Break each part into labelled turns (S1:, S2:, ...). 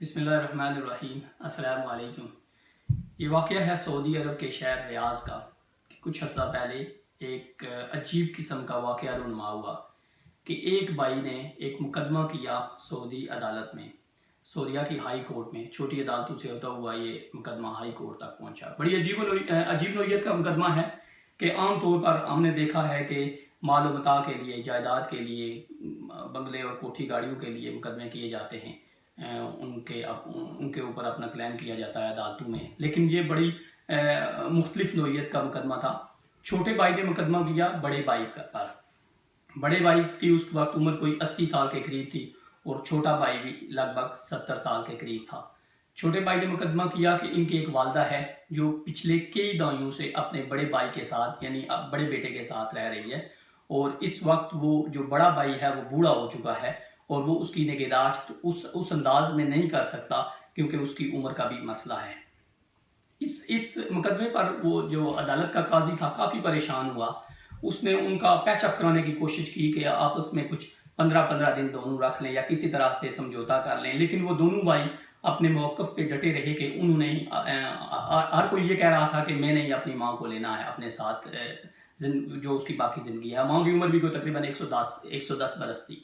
S1: बिस्मिल्लाहिर्रहमानिर्रहीम। अस्सलामु अलैकुम। ये वाक़या है सऊदी अरब के शहर रियाज़ का कि कुछ अर्सा पहले एक अजीब किस्म का वाक़या रूनुमा हुआ कि एक भाई ने एक मुकदमा किया सऊदी अदालत में, सऊदीया की हाई कोर्ट में। छोटी अदालतों से होता हुआ ये मुकदमा हाई कोर्ट तक पहुंचा। बड़ी अजीब नोयत का मुकदमा है कि आम तौर पर हमने देखा है कि माल व मता के लिए, जायदाद के लिए, बंगले और कोठी गाड़ियों के लिए मुकदमे किए जाते हैं, उनके ऊपर अपना क्लेम किया जाता है अदालतों में। लेकिन ये बड़ी मुख्तलिफ नोयत का मुकदमा था। छोटे भाई ने मुकदमा किया बड़े भाई पर। बड़े भाई की उस वक्त उम्र कोई 80 साल के करीब थी और छोटा भाई भी लगभग 70 साल के करीब था। छोटे भाई ने मुकदमा किया कि इनकी एक वालदा है जो पिछले कई दहाइयों से अपने बड़े भाई के साथ, यानी अब बड़े बेटे के साथ रह रही है, और इस वक्त वो जो बड़ा भाई है वो बूढ़ा हो चुका है और वो उसकी निगहदाश्त उस अंदाज में नहीं कर सकता क्योंकि उसकी उम्र का भी मसला है। इस मुकदमे पर वो जो अदालत का काजी था काफ़ी परेशान हुआ। उसने उनका पैचअप कराने की कोशिश की कि आपस में कुछ 15-15 दिन दोनों रख लें या किसी तरह से समझौता कर लें। लेकिन वो दोनों भाई अपने मौक़िफ़ पे डटे रहे कि उन्होंने हर कोई ये कह रहा था कि मैंने ही अपनी माँ को लेना है अपने साथ, जो उसकी बाकी ज़िंदगी है। माँ की उम्र भी कोई तकरीबन 110 बरस थी।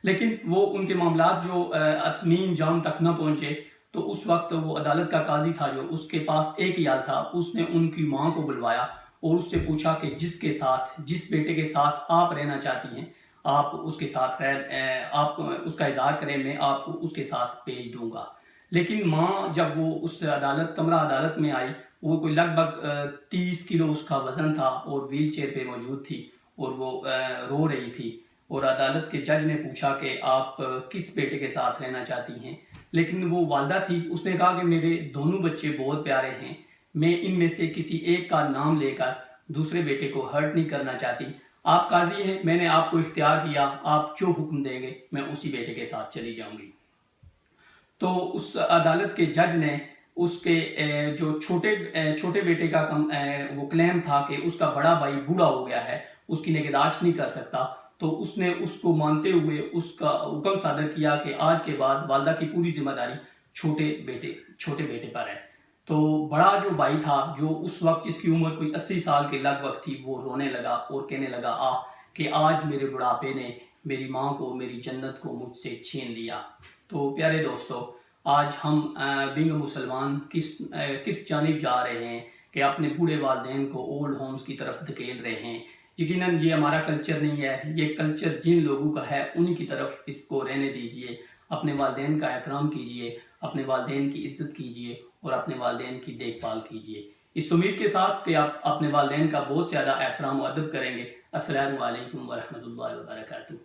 S1: लेकिन वो उनके मामलात जो अतमीन जाम तक न पहुँचे तो उस वक्त वो अदालत का काजी था जो उसके पास एक याल था, उसने उनकी माँ को बुलवाया और उससे पूछा कि जिस बेटे के साथ आप रहना चाहती हैं आप उसके साथ आप उसका इज़हार करें, मैं आपको उसके साथ भेज दूंगा। लेकिन माँ जब वो उस कमरा अदालत में आई, वो कोई लगभग 30 किलो उसका वज़न था और व्हील चेयर पर मौजूद थी और वो रो रही थी। और अदालत के जज ने पूछा कि आप किस बेटे के साथ रहना चाहती हैं। लेकिन वो वालदा थी, उसने कहा कि मेरे दोनों बच्चे बहुत प्यारे हैं, मैं इनमें से किसी एक का नाम लेकर दूसरे बेटे को हर्ट नहीं करना चाहती। आप काजी हैं, मैंने आपको इख्तियार किया, आप जो हुक्म देंगे मैं उसी बेटे के साथ चली जाऊंगी। तो उस अदालत के जज ने उसके जो छोटे बेटे का वो क्लेम था कि उसका बड़ा भाई बूढ़ा हो गया है, उसकी निगहदाश्त नहीं कर सकता, तो उसने उसको मानते हुए उसका हुक्म सादर किया कि आज के बाद वालदा की पूरी जिम्मेदारी छोटे बेटे पर है। तो बड़ा जो भाई था, जो उस वक्त जिसकी उम्र कोई 80 साल के लगभग थी, वो रोने लगा और कहने लगा कि आज मेरे बुढ़ापे ने मेरी माँ को, मेरी जन्नत को मुझसे छीन लिया। तो प्यारे दोस्तों, आज हम बिंग मुसलमान किस जानिब जा रहे हैं कि अपने बूढ़े वालिदैन को ओल्ड होम्स की तरफ धकेल रहे हैं। यकीनन ये हमारा कल्चर नहीं है, ये कल्चर जिन लोगों का है उन्हीं की तरफ इसको रहने दीजिए। अपने वालिदैन का एहतराम कीजिए, अपने वालिदैन की इज़्ज़त कीजिए और अपने वालिदैन की देखभाल कीजिए, इस उम्मीद के साथ कि आप अपने वालिदैन का बहुत ज़्यादा एहतराम और अदब करेंगे। अस्सलामु अलैकुम व रहमतुल्लाहि व बरकातुहू।